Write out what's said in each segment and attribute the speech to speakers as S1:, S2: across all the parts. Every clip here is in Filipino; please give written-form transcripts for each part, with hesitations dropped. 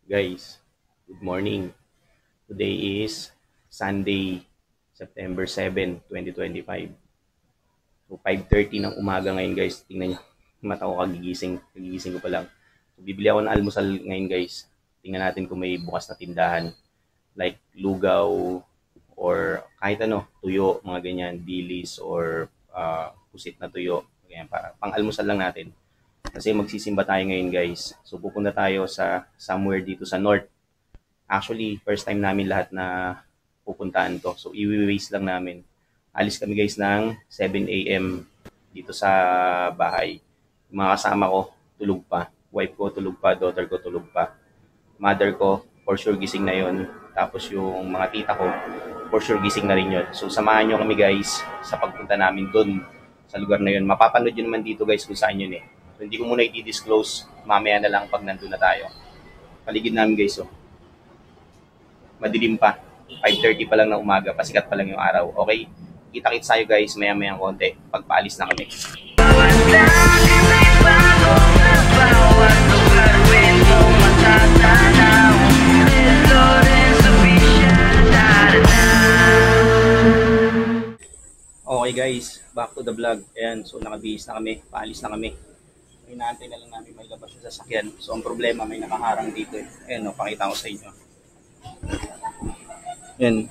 S1: Guys, good morning. Today is Sunday, September 7, 2025. So 5:30 ng umaga ngayon guys. Tingnan niyo, mata ko kagigising ko pa lang. So, bibili ako ng almusal ngayon guys. Tingnan natin kung may bukas na tindahan. Like lugaw or kahit ano, tuyo, mga ganyan, dilis or pusit na tuyo. Ganyan, para pang almusal lang natin. Kasi magsisimba tayo ngayon guys. So pupunta tayo sa somewhere dito sa north. Actually, first time namin lahat na pupuntaan to. So i-waste lang namin. Alis kami guys ng 7 a.m. dito sa bahay. Yung mga kasama ko, tulog pa. Wife ko tulog pa, daughter ko tulog pa. Mother ko, for sure gising na yon. Tapos yung mga tita ko, for sure gising na rin yun. So samahan nyo kami guys sa pagpunta namin dun sa lugar na yun. Mapapanood yun naman dito guys kung saan yun eh. So, hindi ko muna i-disclose. Mamaya na lang pag nandun na tayo. Paligid namin guys, oh. Madilim pa. 5:30 pa lang ng umaga. Pasikat pa lang yung araw. Okay? Kita-kits tayo guys. Maya-maya konti. Pagpaalis na kami. Okay guys. Back to the vlog. Ayan. So nakabihis na kami. Paalis na kami. Inaantay na lang namin may labas yung sasakyan. So, ang problema, may nakaharang dito eh. Ayan, no, pakita ko sa inyo. Ayan.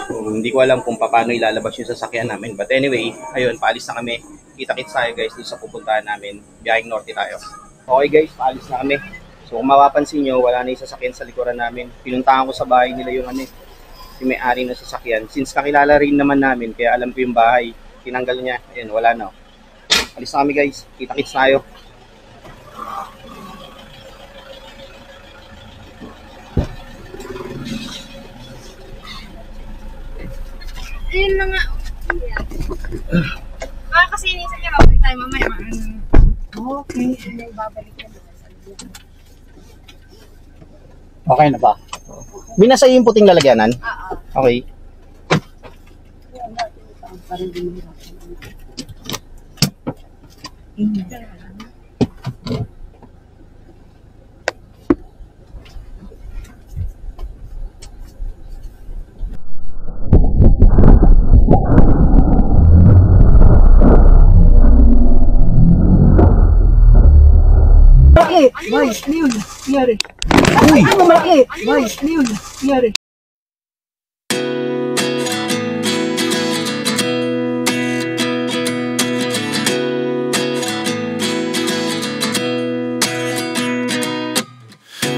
S1: So, hindi ko alam kung paano ilalabas yung sasakyan namin. But anyway, ayun, paalis na kami. Kita-kits tayo guys dito sa pupuntahan namin. Biyaheng norte tayo. Okay guys, paalis na kami. So, kung mapapansin nyo, wala na yung sasakyan sa likuran namin. Pinuntahan ko sa bahay nila yung yung may-ari na sasakyan. Since kakilala rin naman namin, kaya alam ko yung bahay. Tinanggal niya. Ayun, wala na. Alis na kami guys. Kita-kits tayo.
S2: Ayun na nga. Kasi inisip niya babalik tayo mamaya. Okay. Babalik na.
S1: Okay na ba? Binasa yung puting lalagyanan?
S2: Oo.
S1: Okay.
S2: Parang din
S3: Malaki! May! Ano yun? Nangyari? Uy! Ano malaki? May! Ano yun? Nangyari?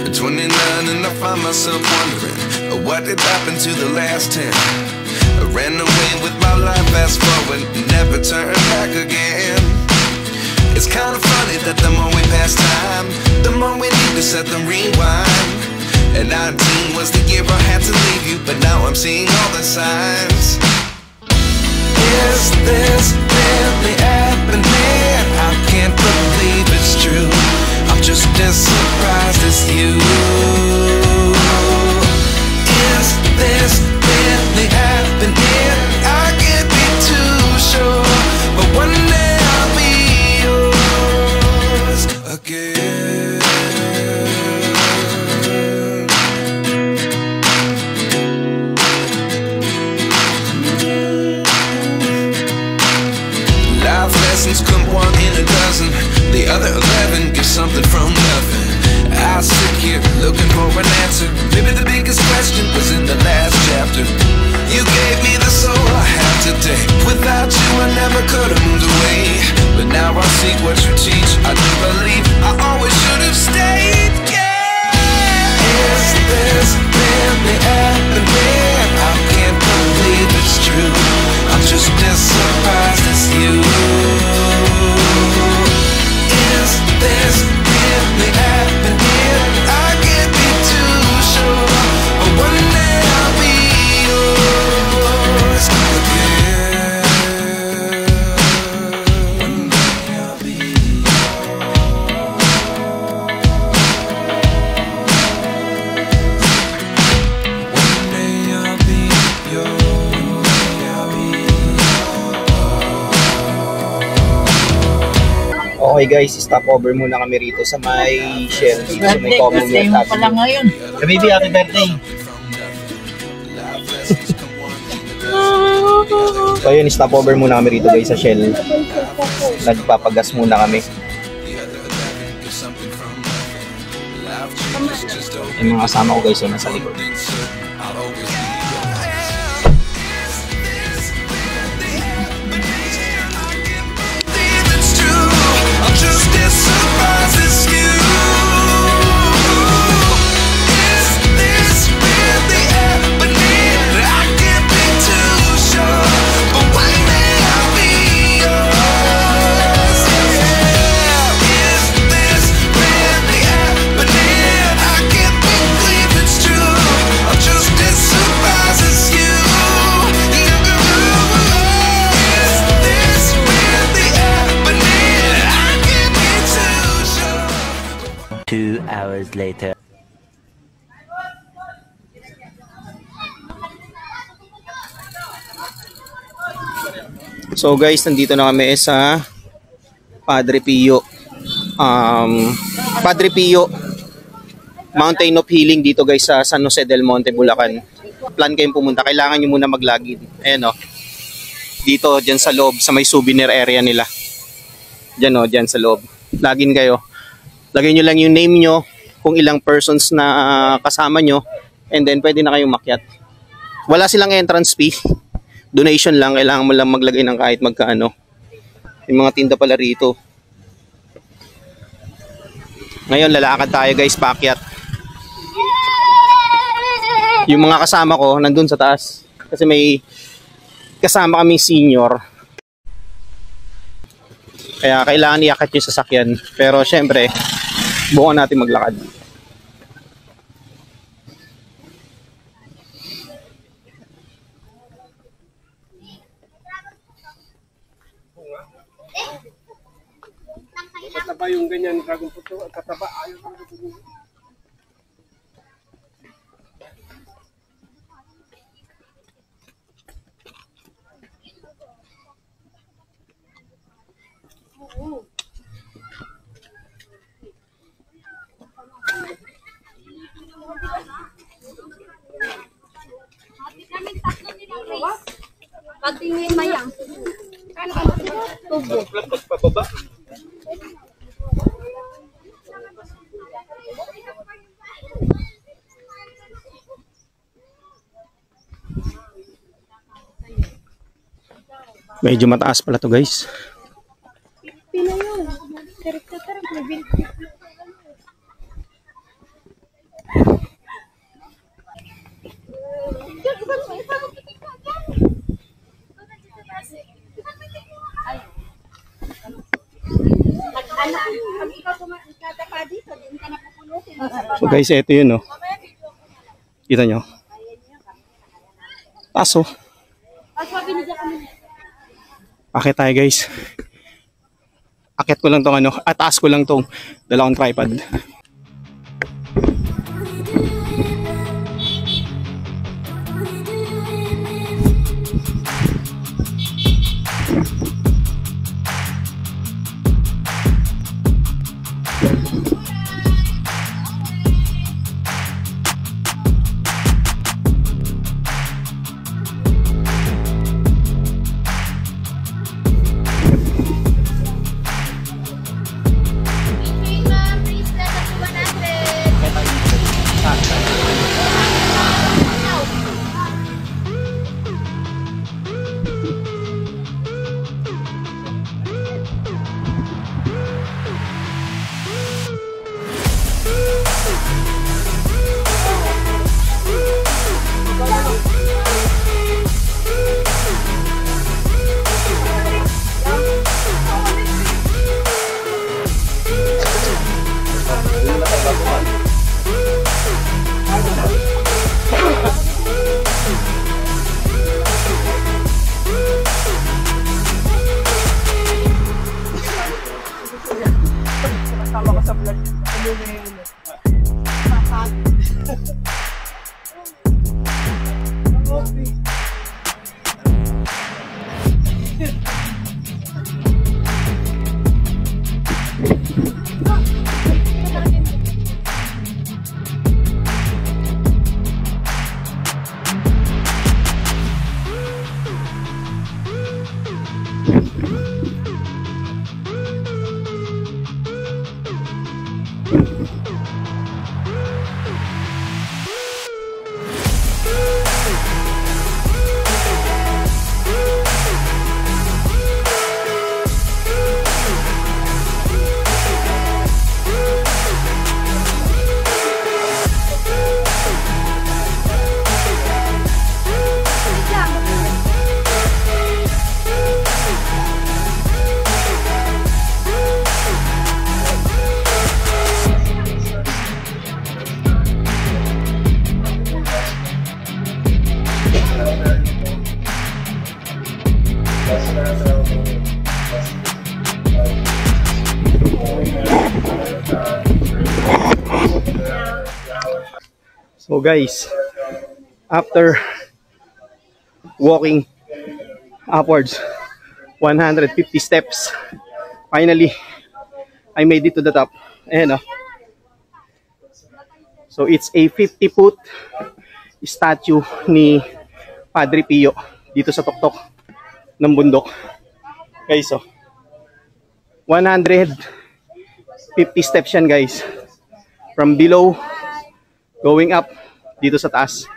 S4: At 29 and I find myself wondering what did happen to the last 10. I ran away with my life, fast forward, never turn back again. It's kind of funny that the more we pass time, the more we need to set the rewind. And 19 was the year I had to leave you, but now I'm seeing all the signs. Is this really happening? I can't believe it's true. I'm just as surprised as you. Is this really happening? I can't be too sure, but one day I'll be yours again. Life lessons come one in a dozen. The other 11 get something from nothing. I sit here looking for an answer. Maybe the biggest question was in the last chapter. You gave me the soul I have today. Without you I never could have moved away. But now I see what you teach. I do believe I always should have stayed. Yeah. Is this really happening? I can't believe it's true. I'm just as surprised as you. Is this really happening? I can't be too sure, but one day I'll be yours again. One day I'll be One day I'll be yours. One day I'll be
S1: Okay guys, stop over muna kami rito sa may Shell, dito sa may
S3: Birthday mo pala ngayon.
S1: Hey baby, happy birthday! So ayun, stop over muna kami rito guys sa Shell. Nagpapagas muna kami. Yung mga kasama ko guys, yun nasa likod.
S5: Later.
S1: So guys, nandito na kami sa Padre Pio. Padre Pio Mountain of Healing dito guys sa San Jose del Monte, Bulacan. Plan kayong pumunta, kailangan nyo muna mag-login. Ayan o. Dito, dyan sa loob, sa may souvenir area nila. Dyan o, dyan sa loob. Login kayo. Lagay nyo lang yung name nyo, kung ilang persons na kasama nyo, and then pwede na kayong makyat. Wala silang entrance fee. Donation lang, kailangan mo lang maglagay ng kahit magkaano. Yung mga tinda pala rito. Ngayon, lalakad tayo guys, paakyat. Yung mga kasama ko, nandun sa taas. Kasi may kasama kaming senior. Kaya kailangan iakyat yung sasakyan. Pero syempre, bukan natin maglakad.
S6: Kataba yung ganyan, dragon puto, kataba, ayaw ko ito.
S2: Pagtingin mayang. Tubo.
S1: Pababa. Medyo mataas pala to guys.
S2: Pila yun. Tarap-tarap.
S1: So guys, ito yun, no. Kita nyo? Taso. Akit tayo guys. Akit ko lang tong ano, taas ko lang tong dalawang tripod. So guys, after walking upwards 150 steps, finally I made it to the top. Ayan, oh. So it's a 50-foot statue ni Padre Pio dito sa tuktok ng bundok. Guys, oh. 150 steps yan guys. From below going up dito sa taas.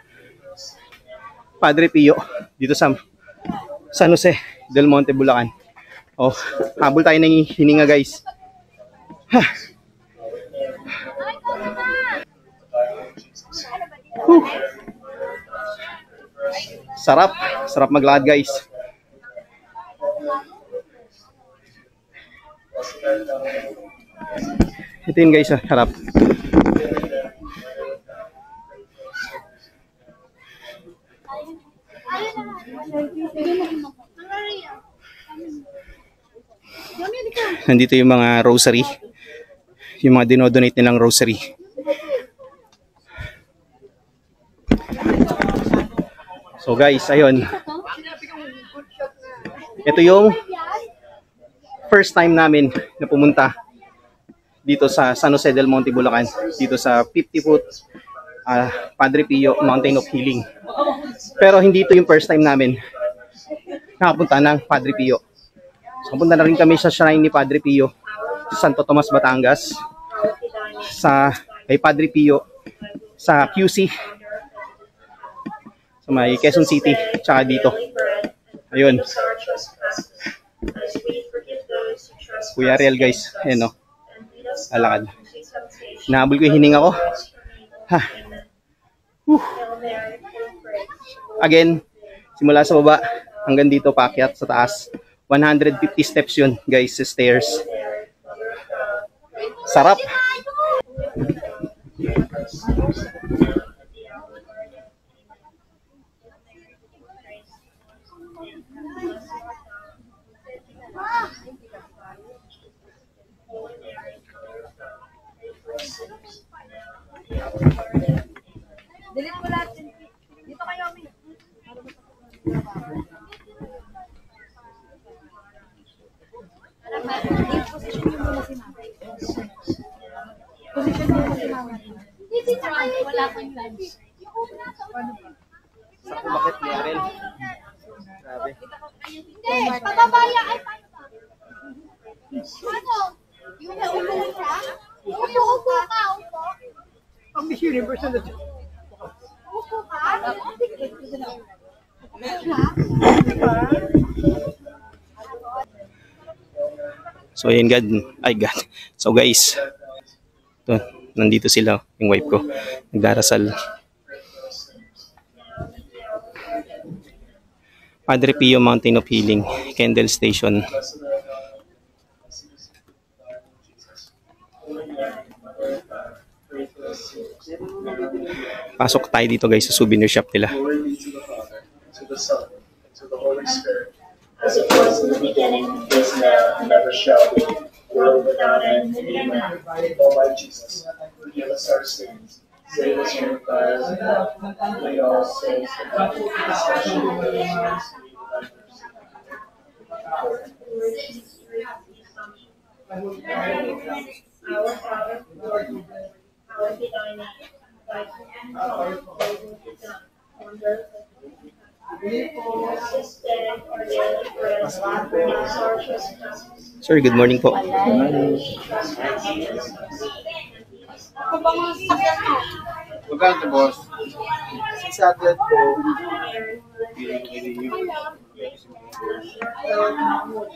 S1: Padre Pio dito sa San Jose del Monte, Bulacan. Oh, habol tayo ng hininga guys. Sarap, sarap maglakad guys. Ito yun guys, harap. Nandito yung mga rosary, yung mga dinodonate nilang rosary. So guys, ayun. Ito yung first time namin na pumunta dito sa San Jose del Monte, Bulacan, dito sa 50-foot Padre Pio Mountain of Healing. Pero hindi ito yung first time namin nakapunta ng Padre Pio. So, punta na rin kami sa shrine ni Padre Pio sa Santo Tomas, Batangas, sa kay Padre Pio sa QC, sa may Quezon City, tsaka dito. Ayun. Kuya Ariel guys, ayun o. Alakad. Nahabol ko yung hininga ko. Ha. Again, simula sa baba hanggang dito paakyat sa taas. 150 steps yun guys, stairs. Sarap.
S2: Delete mo lahat. Dito kayo, Ami. Position nyo muna si Mama. Position nyo muna si Mama. Wala kang lunch.
S1: Sa bakit ni Ariel? Grabe.
S2: Hindi, pababaya ay paano ba? Ano? Yung naupo ka? Upo ka, upo.
S3: Ang Miss Universe na dito.
S2: Upo ka?
S1: So ayun God, so guys, ito, nandito sila, yung wife ko, nagdarasal. Padre Pio Mountain of Healing, Kendall Station. Pasok tayo dito guys sa souvenir shop nila.
S5: Glory be to the Father, to the Son, and to the Holy Spirit. As it was in the beginning, is now, and ever shall be, world without end. Amen. O my Jesus, forgive us our sins, save us from the fires of hell, lead all souls to heaven, especially those most in need of thy mercy.
S7: Our Father, Lord, hallowed be thy name. Thy kingdom come, thy will be done, on earth as it is in heaven. Give us this day our daily bread, and forgive us our trespasses.
S1: Sir, good morning po.
S7: Trespasses against us, and
S2: Kapag sakyan mo.
S6: Magkano to, boss?
S3: 600 po.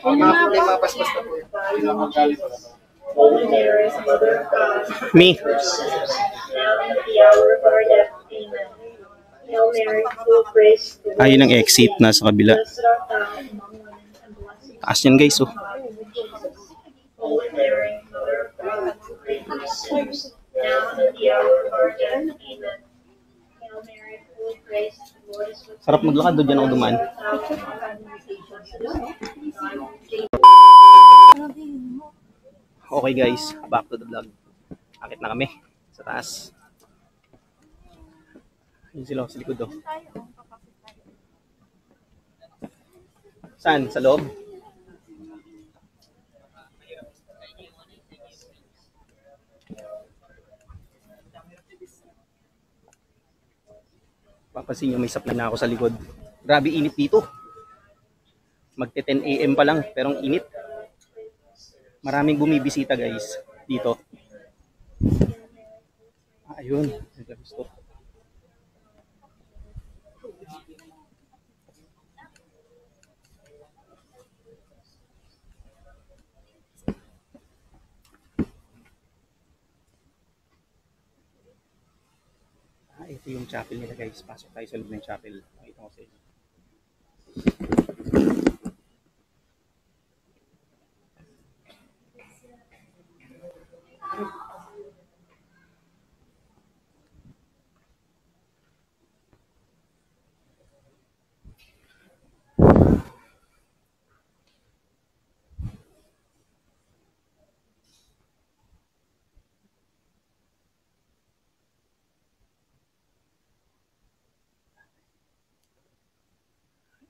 S3: Mga problema, paspas na po.
S7: Holy Mary, Mother of God,
S1: Me.
S7: now and at the hour of our death. Amen. Hail Mary, full of grace, the Lord
S1: Ayun ang
S7: is with
S1: exit
S7: thee.
S1: na sa kabila.
S7: Blessed art thou among women, and blessed is
S1: Taas yan guys oh.
S7: the fruit of Jesus. Holy Mary, Mother of God, pray for us sinners, now and at the hour of our death. Amen. Hail Mary, full of grace, the Lord is with thee.
S1: Sarap maglakad, doon dyan ako dumaan. Okay guys, back to the vlog. Akit na kami sa taas. Yun sila sa likod oh. Saan? Sa loob? Papansin nyo may supply na ako sa likod. Grabe init dito. Magte 10 AM pa lang pero ang init. Maraming bumibisita guys dito. Ayun, gusto. Ito yung chapel nila guys. Pasok tayo sa loob ng chapel. Makita ko sa inyo.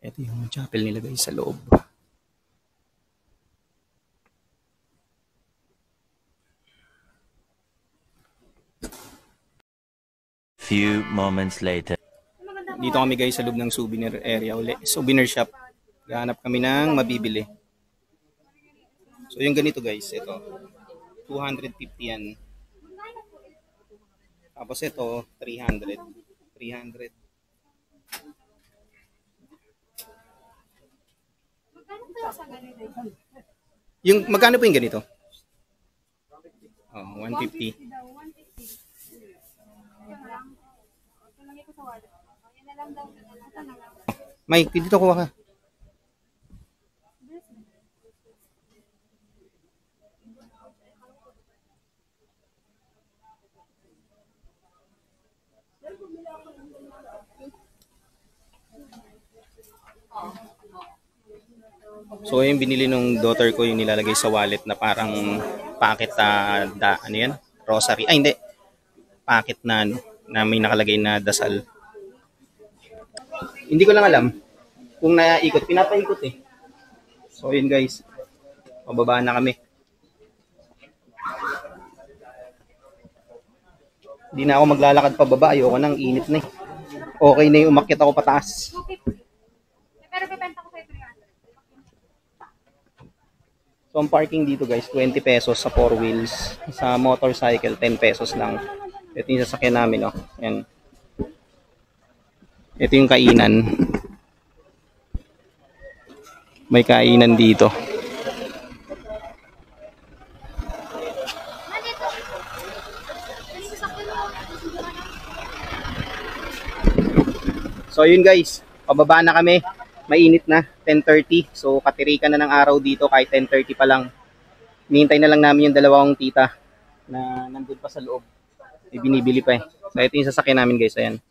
S1: Ito yung chapel nila guys sa loob.
S8: Few moments later.
S1: Dito kami guys sa loob ng souvenir area uli. Souvenir shop. Gahanap kami ng mabibili. So yung ganito guys, ito. 250 yan. Tapos ito, 300. 300. Yung magkano po yung ganito? Oh, 150. May, dito kuha ka. So yung binili nung daughter ko yung nilalagay sa wallet na parang packet ano yan? Rosary. Ay hindi. Packet na ano, na may nakalagay na dasal. Hindi ko lang alam kung naikot. Pinapaikot eh. So yun guys. Pababa na kami. Hindi na ako maglalakad pababa. Ayoko nang init na eh. Okay na yung umakyat ako pataas.
S2: Pero bibenta ko sa 300.
S1: So ang parking dito guys, 20 pesos sa 4 wheels. Sa motorcycle, 10 pesos lang. Ito yung sasakyan namin, oh. Ayan. Ito yung kainan. May kainan dito. So yun guys, pababa na kami. Mainit na, 10:30. So katirikan na ng araw dito kahit 10:30 pa lang. Hinihintay na lang namin yung dalawang tita na nandun pa sa loob. May binibili pa eh. So ito yung sasakyan namin guys, ayan.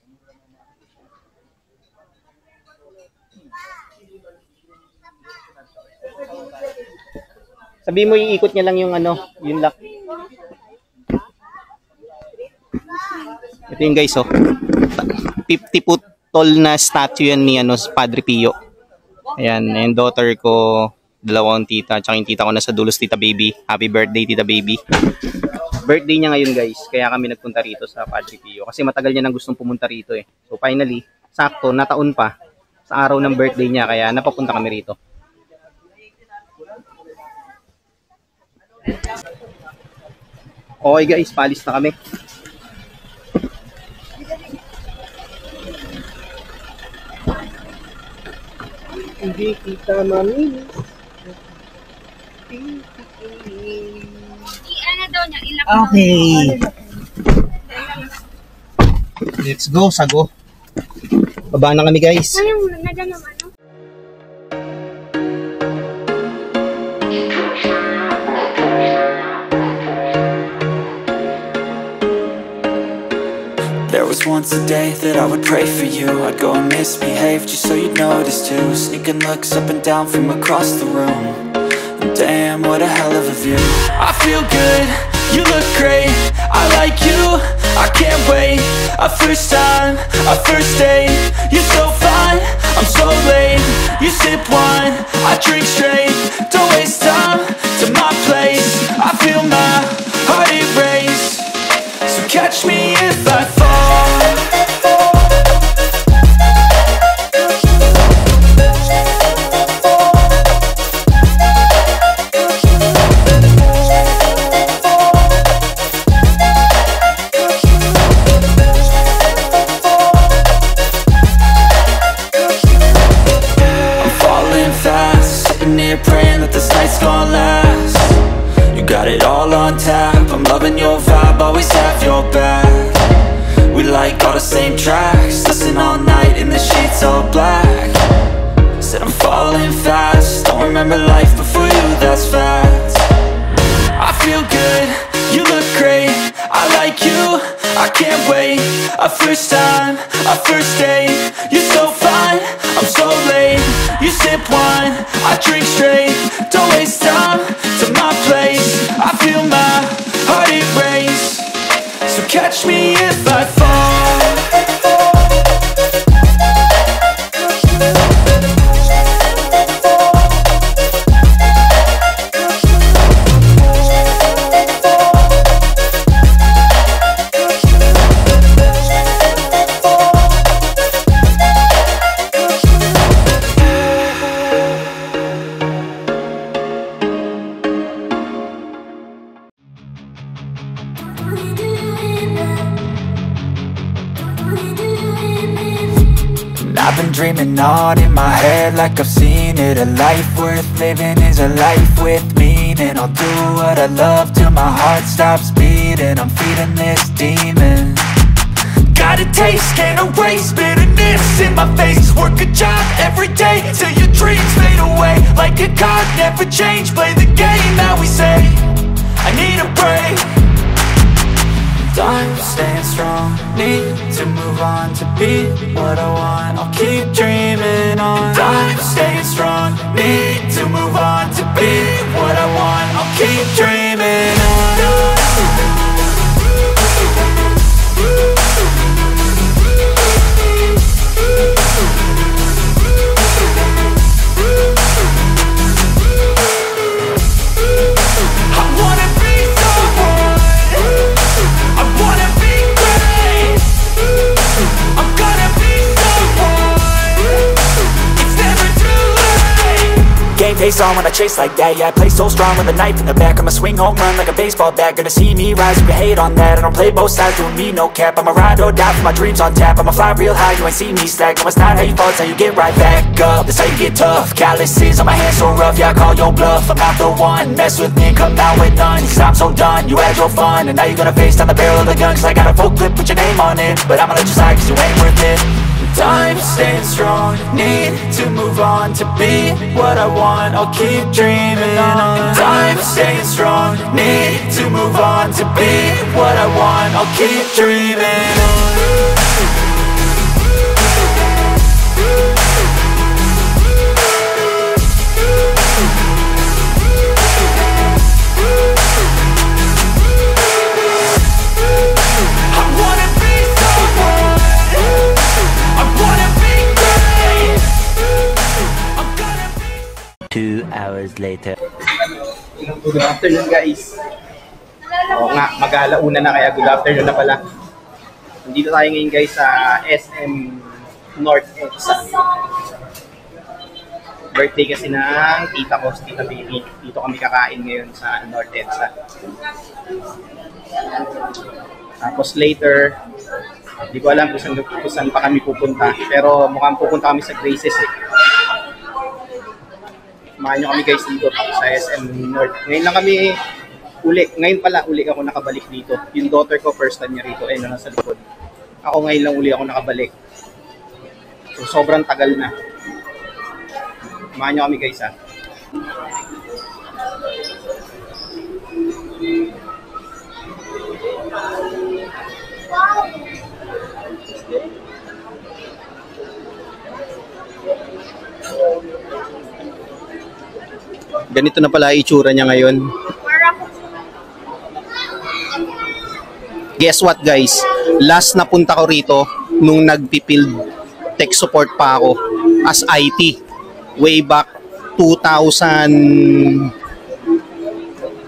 S1: Sabi mo iikot niya lang yung ano, yung lock. Ito yung guys, oh. 50 foot tall na statue yan ni ano, Padre Pio. Ayan, yung daughter ko, dalawang tita, tsaka yung tita ko nasa dulos, Tita Baby. Happy birthday, Tita Baby. Birthday niya ngayon guys, kaya kami nagpunta rito sa Padre Pio. Kasi matagal niya nang gustong pumunta rito eh. So finally, sakto, nataon pa sa araw ng birthday niya, kaya napapunta kami rito. Okay guys, palis na kami.
S6: Hindi kita mamili.
S2: Ano daw niya? Ilak
S1: Okay. Let's go, sago. Baba na kami, guys.
S2: Ano yung nagano ano?
S9: There was once a day that I would pray for you. I'd go and misbehave just so you'd notice too. Sneaking looks up and down from across the room. Damn, what a hell of a view. I feel good, you look great, I like you, I can't wait. A first time, a first date, you're so fine, I'm so late. You sip wine, I drink straight, don't waste time to my place. I feel my heart erase, so catch me if I fall. Praying that this night's gonna last. You got it all on tap, I'm loving your vibe, always have your back. We like all the same tracks, listen all night in the sheets all black. Said I'm falling fast, don't remember life before you, that's facts. I feel good, you look great, I like you, I can't wait. A first time, a first date, you're so fine, I'm so late. You sip wine, I drink straight, don't waste time to my place. I feel my heart erase, so catch me if I fall. I've been dreaming on in my head like I've seen it. A life worth living is a life with meaning. I'll do what I love till my heart stops beating. I'm feeding this demon. Got a taste, can't erase bitterness in my face. Work a job every day till your dreams fade away. Like a card, never change, play the game that we say. I need a break. I'm staying strong, need to move on to be what I want. I'll keep dreaming on. I'm staying strong, need to move on to be what I want. I'll keep dreaming on. Face on when I chase like that, yeah, I play so strong with a knife in the back. I'ma swing home run like a baseball bat. Gonna see me rise, you can hate on that. I don't play both sides, doing me no cap. I'ma ride or die for my dreams on tap. I'ma fly real high, you ain't see me slack. No, it's not how you fall, it's how you get right back up. That's how you get tough. Calluses on my hands so rough, yeah, I call your bluff. I'm not the one, mess with me and come out with none. Cause I'm so done, you had your fun, and now you're gonna face down the barrel of the gun. Cause I got a full clip, put your name on it, but I'ma let you slide cause you ain't worth it. I'm staying strong, need to move on to be what I want. I'll keep dreaming on. I'm staying strong, need to move on to be what I want. I'll keep dreaming on.
S8: Hours later.
S1: Good afternoon, guys. Oo nga, mag-alauna na kaya good afternoon na pala. Nandito tayo ngayon, guys, sa SM North EDSA. Birthday kasi ng tita ko, Tita Baby. Dito kami kakain ngayon sa North EDSA. Tapos later, hindi ko alam kung saan pa kami pupunta. Pero mukhang pupunta kami sa Graces eh. Samahan nyo kami guys dito sa SM North. Ngayon lang kami ngayon pala uli ako nakabalik dito. Yung daughter ko first time niya rito, ayun na nasa likod. Ako ngayon lang uli ako nakabalik. So sobrang tagal na. Samahan nyo kami guys ha. Ganito na pala itsura niya ngayon. Guess what guys? Last na punta ko rito nung nagpipild tech support pa ako as IT. Way back 2002,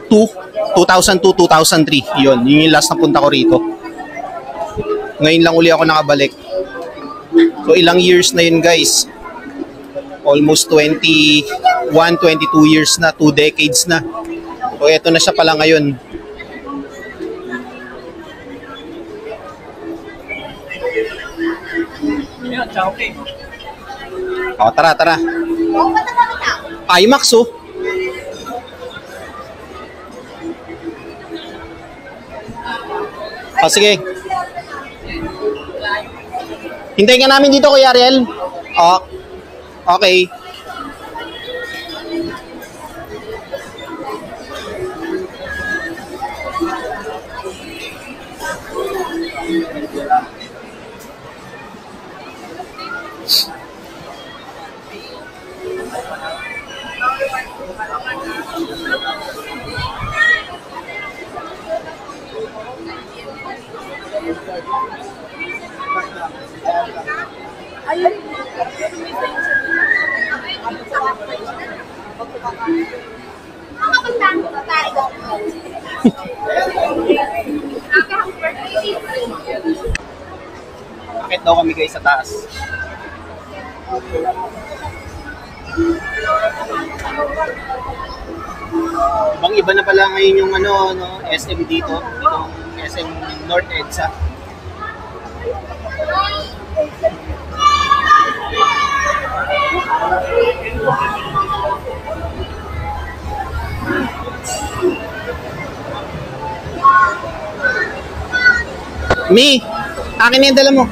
S1: 2003. Yun yung last na punta ko rito. Ngayon lang uli ako nakabalik. So ilang years na yun guys? Almost 21, 22 years na, 2 decades na. So eto na siya pala ngayon. Oh, tara, tara. IMAX oh. Oh, sige. Hintayin ka namin dito, Kuya Ariel. Oh. Okay. Bakit daw kami guys sa taas? Ibang iba na pala ngayon yung SM dito, itong SM North EDSA. Mi, akin na yung dala mo.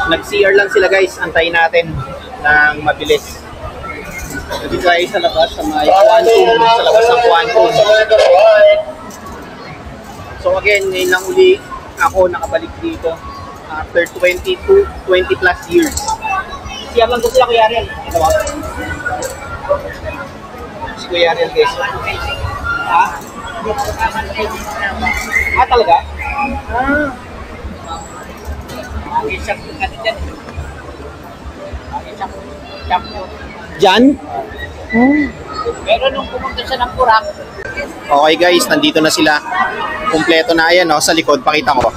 S1: Nag-CR lang sila guys, antayin natin ng mabilis. Dito tayo sa labas, sa may Quantum, sa labas ng Quantum. So again, ngayon lang uli ako nakabalik dito after 20 plus years. CR lang ko sila Kuya Ariel. Ito ba? Si Kuya Ariel guys. Ha? Ah, talaga? Ah. Diyan?
S3: Pero nung pumunta siya ng Purak.
S1: Okay guys, nandito na sila. Kumpleto na yan sa likod. Pakita ko.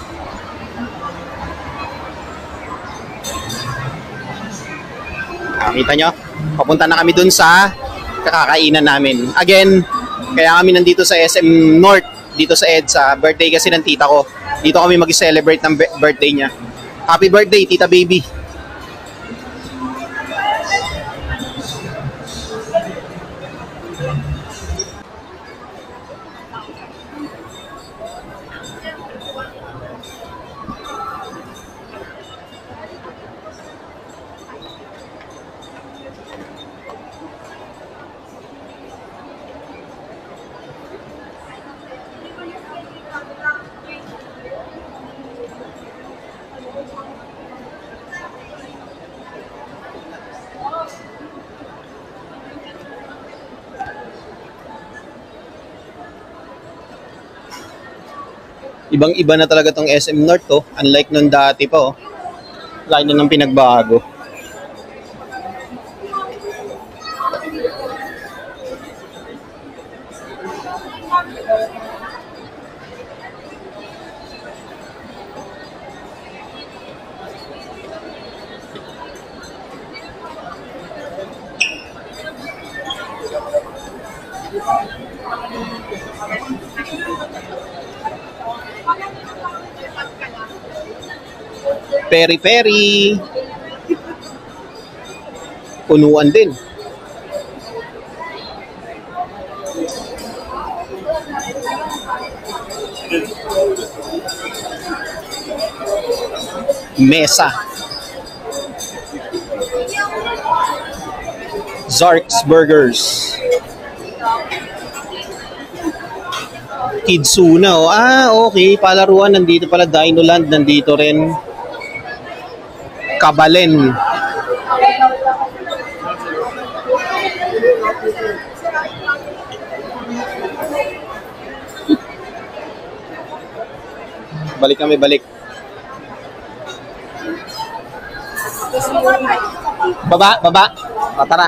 S1: Kita nyo? Papunta na kami dun sa kakakainan namin. Again, kaya kami nandito sa SM North, dito sa EDSA. Birthday kasi ng tita ko. Dito kami mag-celebrate ng birthday niya. Happy birthday, Tita Baby. Ibang-iba na talaga tong SM North to. Unlike nung dati pa Laki na ng pinagbago. Peri-peri. Punuan din. Mesa. Zark's Burgers. Kidsuna, oh. Ah, okay. Palaruan. Nandito pala. Dinoland. Nandito rin. Kabalen. Balik kami, balik. Baba, baba. O, tara.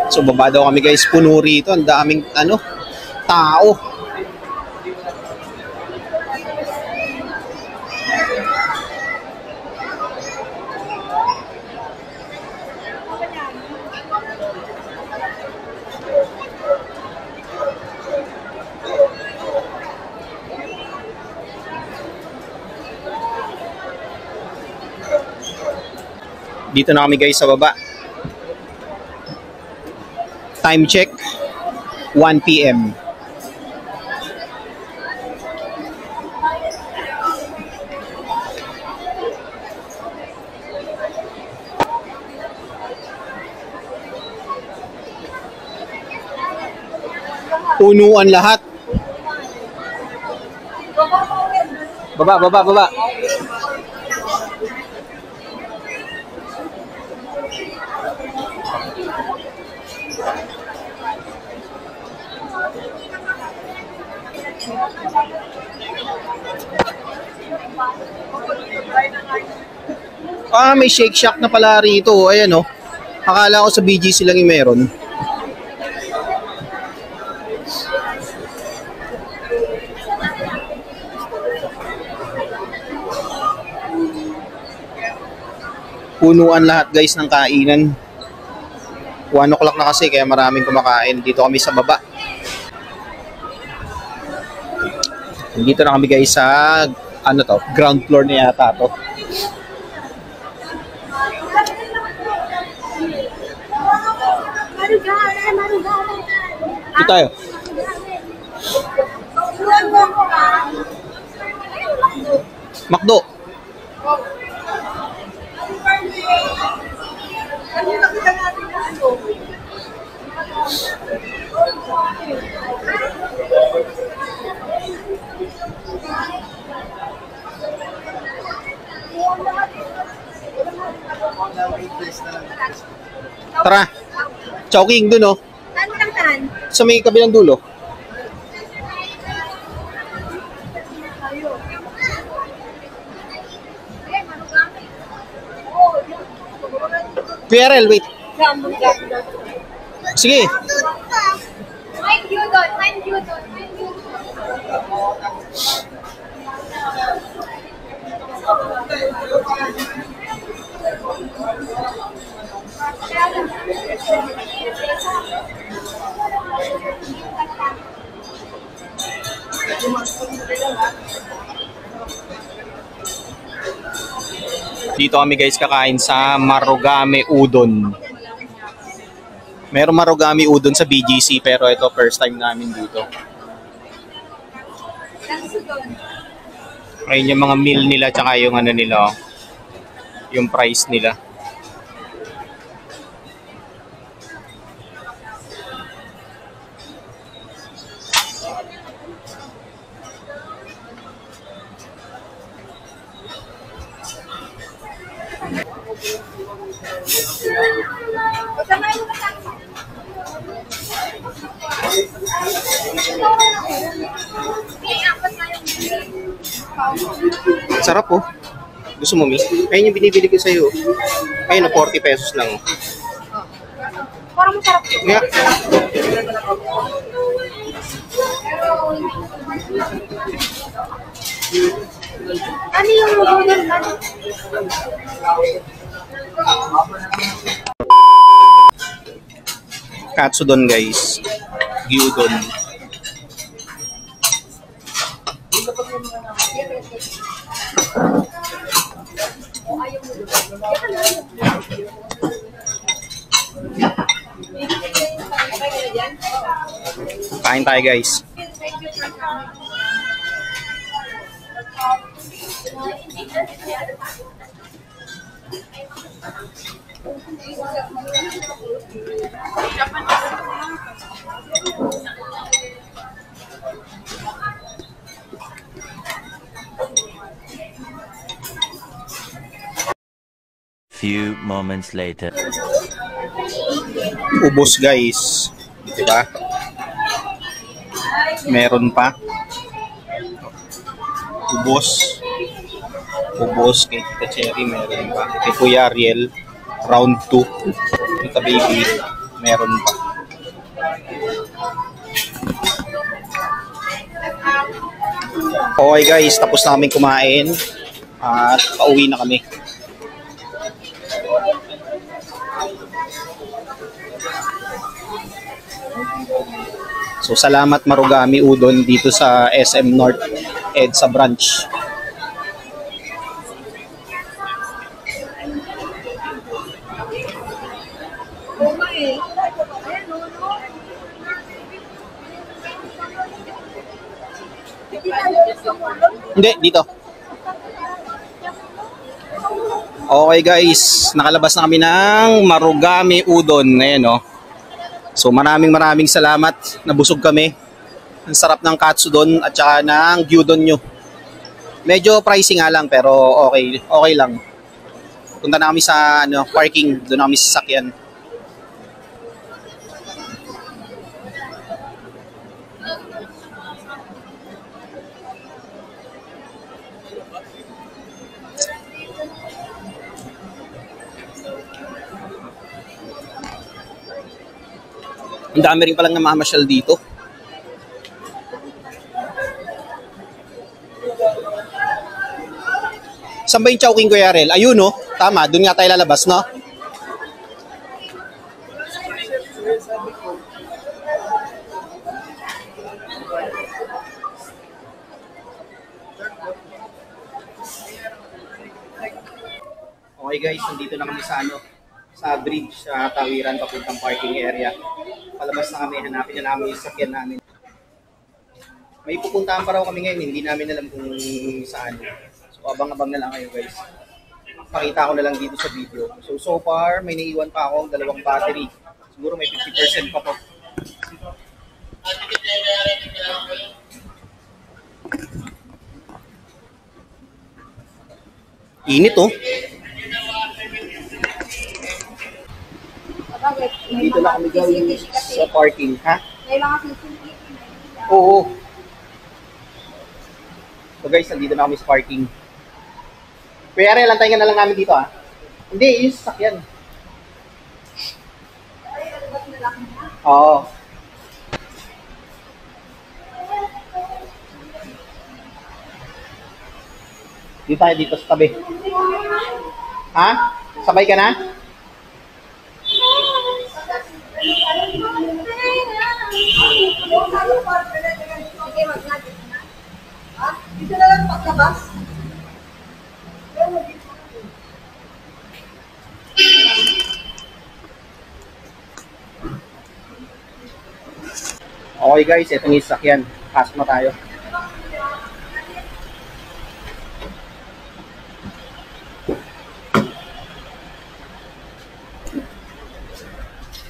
S1: So, baba daw kami guys. Puno rito. Ang daming, tao. Dito na kami guys sa baba. Time check, 1 PM. Punuan lahat. Baba, baba, baba. Ah, may Shake Shack na pala rito. Ayan, oh. Akala ko sa BGC lang yung meron. Punuan lahat guys ng kainan. 1 o'clock na kasi kaya maraming kumakain. Dito kami sa baba. Dito na kami guys sa ground floor na yata to. Ito tayo. McDo. Tara. Chowking dun, oh. Sa may kabilang dulo. QRL, wait. Sige.
S2: Mind you doon, mind you doon, mind you doon.
S1: Dito kami guys kakain sa Marugame Udon. Merong Marugame Udon sa BGC pero ito first time namin dito. Ayun yung mga meal nila tsaka yung nila, yung price nila. Sarap, oh. Gusto mo, Mi? Ayun yung binibili ko sa'yo. Ayun, 40 pesos lang.
S2: Parang masarap yun.
S1: Yeah.
S2: Ano yung udon?
S1: Katsudon guys. Gyudon. Kain tayo guys.
S8: Few moments later.
S1: Ubos guys. Diba? Meron pa. Ubos. Ubos kay Tita Cherry, meron pa. Kay Kuya Ariel, round 2. Tita Baby, meron pa. Okay guys, tapos na kaming kumain. At pauwi na kami. So salamat Marugami Udon dito sa SM North EDSA branch. Hindi, dito. Okay guys, nakalabas na kami ng Marugami Udon. Ayan o. So maraming salamat. Nabusog kami. Ang sarap ng katsudon at saka ng gyudon nyo. Medyo pricey nga lang pero okay lang. Punta na kami sa parking. Doon na kami sa sasakyan. Ang dami rin palang namamasyal dito. Saan ba yung Chowking, Kuya Ariel? Ayun, no? Tama, doon nga tayo lalabas, no? Okay guys, nandito na kami sa bridge, sa Tawiran, papuntang parking area. Palabas na kami, hanapin na namin yung sakyan namin. May pupuntahan pa raw kami ngayon, hindi namin alam kung saan. So abang-abang na lang kayo guys. Pakita ko na lang dito sa video. So far, may naiwan pa akong 2 battery. Siguro may 50% pa po. Init oh. Dito na kami gawin sa parking, ha? Oo. So guys, nandito na kami sa parking. Kuya Ariel, antayin ka na lang namin dito, ha? Hindi, yung sasakyan. Oo. Dito tayo dito sa tabi. Ha? Sabay ka na?
S3: Dito na lang paglabas.
S1: Okay guys, ito yung sasakyan. Pasok na tayo.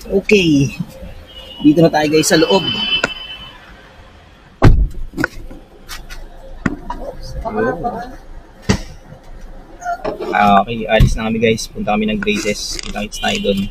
S1: Okay. Dito na tayo guys sa loob. Okay, alis na kami guys. Punta kami ng Graces. Punta tayo doon.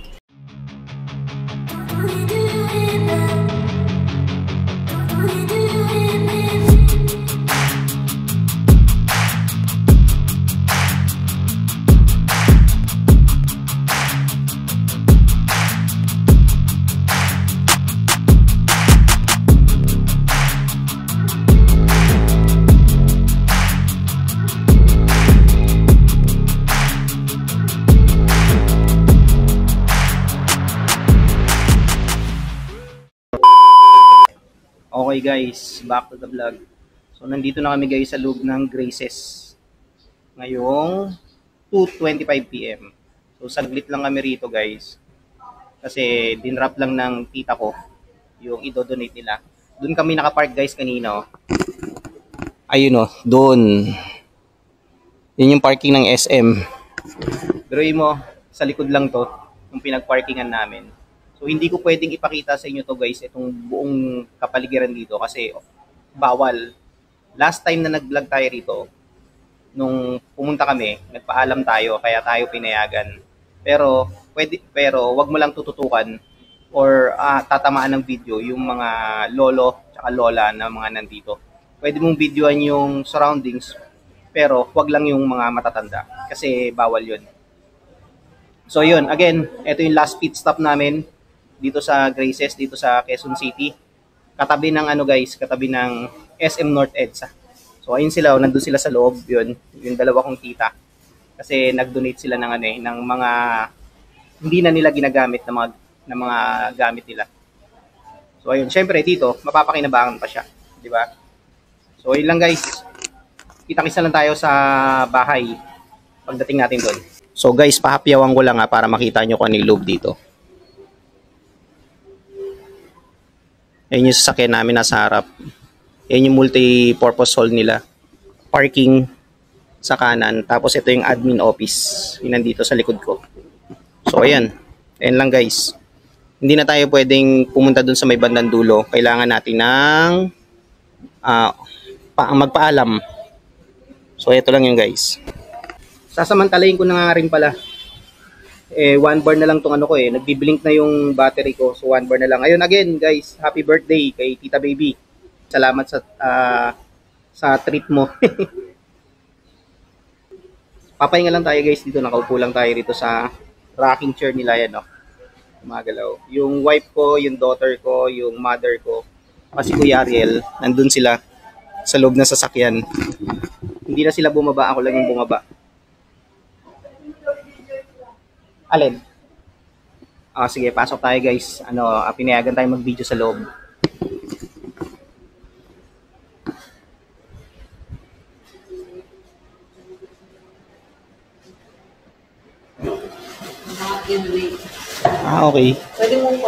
S1: Okay guys, back to the vlog. So nandito na kami guys sa loob ng Graces. Ngayong 2:25 PM. So saglit lang kami rito guys. Kasi dinrap lang ng tita ko yung i-donate nila. Doon kami nakapark guys kanina. Ayun doon. Yun yung parking ng SM. Biruin mo, sa likod lang to, yung pinag-parkingan namin. So hindi ko pwedeng ipakita sa inyo to guys, itong buong kapaligiran dito kasi bawal. Last time na nag-vlog tayo rito, nung pumunta kami, nagpaalam tayo kaya tayo pinayagan. Pero wag mo lang tututukan or tatamaan ng video yung mga lolo at lola na mga nandito. Pwede mong videoan yung surroundings pero wag lang yung mga matatanda kasi bawal yun. So yun, again, ito yung last pit stop namin dito sa Graces, dito sa Quezon City. Katabi ng katabi ng SM North EDSA. So ayun sila, nandun sila sa loob, yun, yung dalawa kong tita. Kasi nag-donate sila ng ng mga hindi na nila ginagamit na mga gamit nila. So ayun, syempre dito mapapakinabangan pa siya, di ba? So ayun lang guys. Kita-kisa lang tayo sa bahay pagdating natin doon. So guys, pahapyawan ko lang para makita nyo kung ano yung loob dito. Ayan yung sasakyan namin nasa harap. Ayan yung multi-purpose hall nila. Parking sa kanan. Tapos ito yung admin office. Yun nandito sa likod ko. So ayan. Ayan lang guys. Hindi na tayo pwedeng pumunta dun sa may bandang dulo. Kailangan natin ng magpaalam. So ito lang yung guys. Sasamantalayin ko na nga rin pala. 1 bar na lang tong nagbi-blink na yung battery ko. So 1 bar na lang. Ayun again guys, happy birthday kay Tita Baby. Salamat sa treat mo. Papahinga lang tayo guys dito. Nakaupo lang tayo dito sa rocking chair nila yan, Gumagalaw. Yung wife ko, yung daughter ko, yung mother ko, kasi Kuya Ariel, nandun sila sa loob ng sasakyan. Hindi na sila bumaba, ako lang yung bumaba. Alin? Sige, pasok tayo guys. Pinayagan tayo mag-video sa loob. Okay.
S3: Pwede mong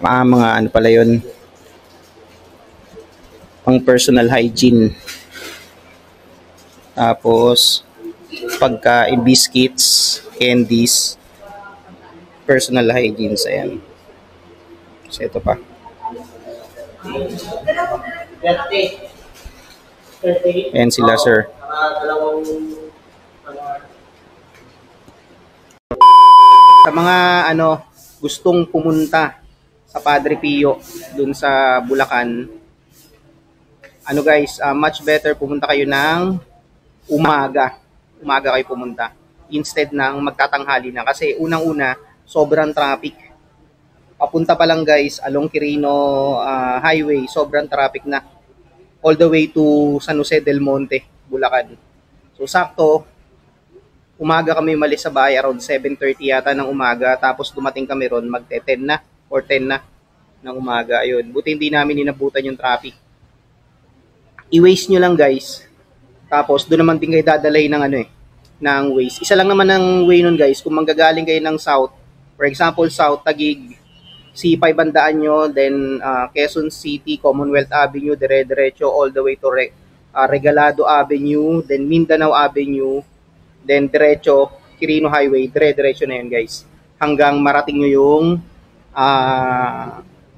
S1: mga pala yun. Pang personal hygiene. Tapos pagkain, biscuits, candies, personal hygiene, ayan. So ito pa. Ayan sila sir. Sa mga gustong pumunta sa Padre Pio dun sa Bulacan, guys, much better pumunta kayo ng umaga kayo pumunta instead ng magtatanghali na kasi unang-una sobrang traffic. Papunta pa lang guys along Quirino Highway, sobrang traffic na all the way to San Jose del Monte, Bulacan. So sakto umaga kami malis sa bahay around 7:30 yata ng umaga, tapos dumating kami ron magte-10 na or 10 na ng umaga. Ayun, buti hindi namin inabutan yung traffic. I-waste nyo lang guys. Tapos doon naman din kayo dadalay ng ng ways. Isa lang naman ang way nun guys. Kung manggagaling kayo ng south, for example South Taguig, C5 bandaan nyo, then Quezon City, Commonwealth Avenue, dire-diretso all the way to Regalado Avenue, then Mindanao Avenue, then diretso Quirino Highway, dire-diretso na yun guys. Hanggang marating nyo yung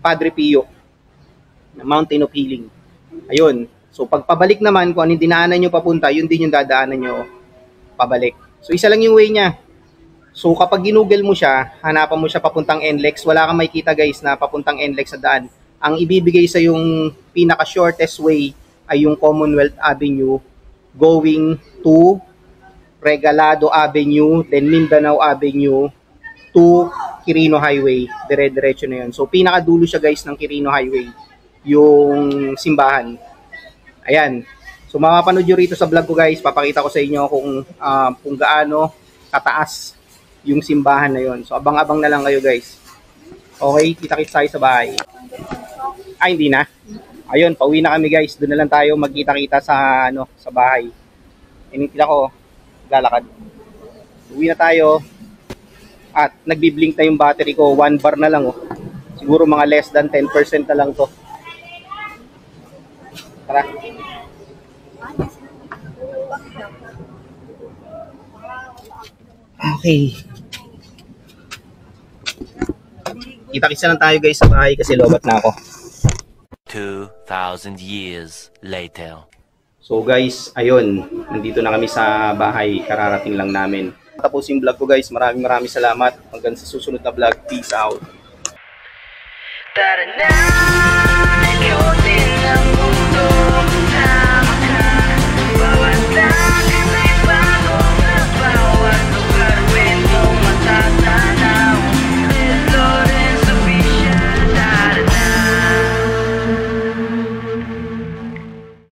S1: Padre Pio, Mountain of Healing. Ayun. So pagpabalik naman, kung ano dinaanan nyo papunta, yun din yung dadaanan nyo pabalik. So isa lang yung way niya. So kapag ginugel mo siya, hanapan mo siya papuntang NLEX, wala kang makikita guys na papuntang NLEX sa daan. Ang ibibigay sa yung pinaka shortest way ay yung Commonwealth Avenue going to Regalado Avenue, then Mindanao Avenue to Quirino Highway. Dire-diretso na yun. So pinakadulo siya guys ng Quirino Highway, yung simbahan. Ayan. So mapapanood nyo rito sa vlog ko guys, papakita ko sa inyo kung gaano kataas yung simbahan na yon. So abang-abang na lang kayo guys. Okay, kita-kits tayo sa bahay. Ay, hindi na. Ayun, pauwi na kami guys. Doon na lang tayo magkita-kita sa sa bahay. Inintila ko, lalakad. Uwi na tayo. At nagbi-blink na yung battery ko. 1 bar na lang oh. Siguro mga less than 10% na lang to. Tara. Okay. Kita-kitsa lang tayo guys sa bahay kasi lobat na ako.
S8: 2,000 years later.
S1: So guys, ayun, nandito na kami sa bahay, kararating lang namin. Tapos yung vlog ko guys, maraming salamat. Hanggang sa susunod na vlog, peace out.
S10: Tara na, ikaw din ang